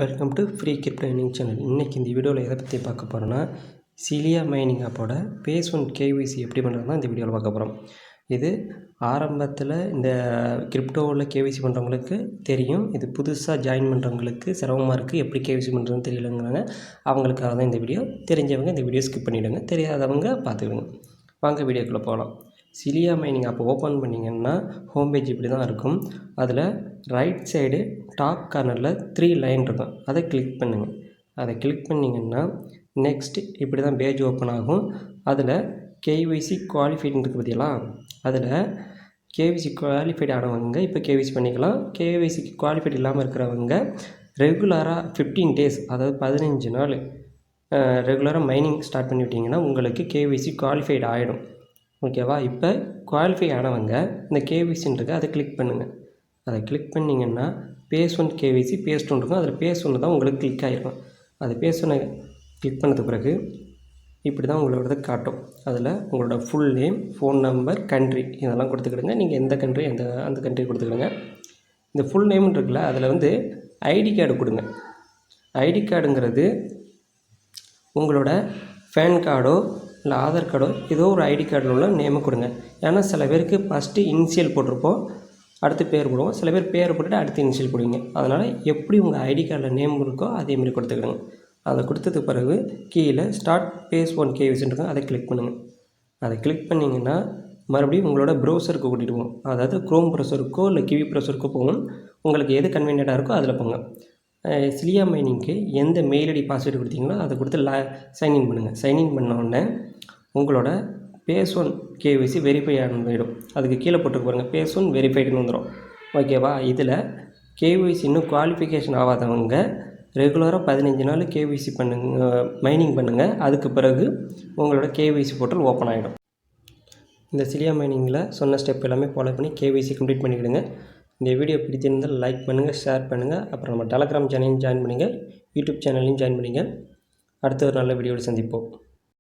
Welcome to free crypto mining channel. இன்றைக்கி இந்த வீடியோவில் எதை பற்றி பார்க்க போகிறோன்னா, சிலியா மைனிங் ஆப்போட பேஸ் ஒன் கேஒய்சி எப்படி பண்ணுறதுனா இந்த வீடியோவில் பார்க்க போகிறோம். இது ஆரம்பத்தில் இந்த கிரிப்டோவில் கேஒய்சி பண்ணுறவங்களுக்கு தெரியும். இது புதுசாக ஜாயின் பண்ணுறவங்களுக்கு சிரமமாக இருக்குது, எப்படி கேஒய்சி பண்ணுறதுன்னு தெரியலங்கிறாங்க. அவங்களுக்காக தான் இந்த வீடியோ. தெரிஞ்சவங்க இந்த வீடியோ ஸ்கிப் பண்ணிவிடுங்க, தெரியாதவங்க பார்த்துக்கிடுங்க. வாங்க வீடியோக்குள்ளே போகலாம். சிலியா மைனிங் ஆப்பை ஓப்பன் பண்ணிங்கன்னா ஹோம் பேஜ் இப்படி தான் இருக்கும். அதில் ரைட் சைடு டாப் கார்னரில் 3 லைன் இருக்கும், அதை கிளிக் பண்ணுங்கள். அதை கிளிக் பண்ணிங்கன்னா நெக்ஸ்ட் இப்படி தான் பேஜ் ஓப்பன் ஆகும். அதில் கேஒய்சி குவாலிஃபைடுன்னு இருக்குது பார்த்தீங்களா, அதில் கேஒய்சி குவாலிஃபைடு ஆனவங்க இப்போ கேஒய்சி பண்ணிக்கலாம். கேஒய்சிக்கு குவாலிஃபைடு இல்லாமல் இருக்கிறவங்க ரெகுலராக 15 டேஸ், அதாவது 15 நாள் ரெகுலராக மைனிங் ஸ்டார்ட் பண்ணிவிட்டிங்கன்னா உங்களுக்கு கேஒய்சி குவாலிஃபைடு ஆகிடும். ஓகேவா? இப்போ குவாலிஃபை ஆனவங்க இந்த கேஒய்சின்றது அதை கிளிக் பண்ணுங்கள். அதை கிளிக் பண்ணிங்கன்னா phase one KYC phase one இருக்கும். அதில் பேஸ் ஒன்று தான் உங்களுக்கு கிளிக் ஆகிருக்கும். அது பேஸ் ஒன்று கிளிக் பண்ணது பிறகு இப்படி தான் உங்களோடது காட்டும். அதில் உங்களோட full name, phone number, country இதெல்லாம் கொடுத்துக்கிடுங்க. நீங்கள் எந்த கண்ட்ரி அந்த கண்ட்ரி கொடுத்துக்கிடுங்க. இந்த ஃபுல் நேம்னு இருக்குல்ல, அதில் ஐடி கார்டு கொடுங்க. ஐடி கார்டுங்கிறது உங்களோட பேன் கார்டோ இல்லை ஆதார் கார்டோ ஏதோ ஒரு ஐடி கார்டில் உள்ள நேமை கொடுங்க. ஏன்னா சில பேருக்கு ஃபஸ்ட்டு இனிஷியல் போட்டிருப்போம், அடுத்து பேர் போடுவோம். சில பேர் பேர் போட்டுட்டு அடுத்து இனிஷியல் போடுவீங்க. அதனால் எப்படி உங்கள் ஐடி கார்டில் நேம் இருக்கோ அதேமாரி கொடுத்துக்கிடுங்க. அதை கொடுத்ததுக்கு பிறகு கீழே ஸ்டார்ட் பேஸ் ஒன் கேஒய்சின்னு இருக்கும், அதை கிளிக் பண்ணுங்கள். அதை கிளிக் பண்ணிங்கன்னா மறுபடியும் உங்களோட ப்ரௌசருக்கு கூட்டிகிட்டு போகும். அதாவது க்ரோம் ப்ரௌசருக்கோ இல்லை கிவி ப்ரௌசருக்கோ போகும். உங்களுக்கு எது கன்வீனியண்ட்டாக இருக்கோ அதில் போங்க. சிலியா மைனிங்க்கு எந்த மெயில் ஐடி பாஸ்வேர்டு கொடுத்தீங்களோ அதை கொடுத்து சைன்இன் பண்ணுங்கள். சைன்இன் பண்ணோடனே உங்களோட பேஸ் ஒன் கேஒய்சி வெரிஃபை ஆகிடும். அதுக்கு கீழே போட்டுக்கு பாருங்கள், பேஸ் ஒன் வெரிஃபைடுன்னு வந்துடும். ஓகேவா? இதில் கேஒய்சி இன்னும் குவாலிஃபிகேஷன் ஆகாதவங்க ரெகுலராக 15 நாள் கேஒய்சி மைனிங் பண்ணுங்கள். அதுக்கு பிறகு உங்களோட கேஒய்சி போர்ட்டல் ஓப்பன் ஆகிடும். இந்த சிலியா மைனிங்கில் சொன்ன ஸ்டெப் எல்லாமே ஃபாலோ பண்ணி கேஒய்சி கம்ப்ளீட் பண்ணிக்கிடுங்க. இந்த வீடியோ பிடிச்சிருந்தால் லைக் பண்ணுங்கள், ஷேர் பண்ணுங்கள். அப்புறம் நம்ம டெலகிராம் சேனலையும் ஜாயின் பண்ணுங்கள், யூடியூப் சேனலையும் ஜாயின் பண்ணுங்கள். அடுத்த ஒரு நல்ல வீடியோவில் சந்திப்போம்.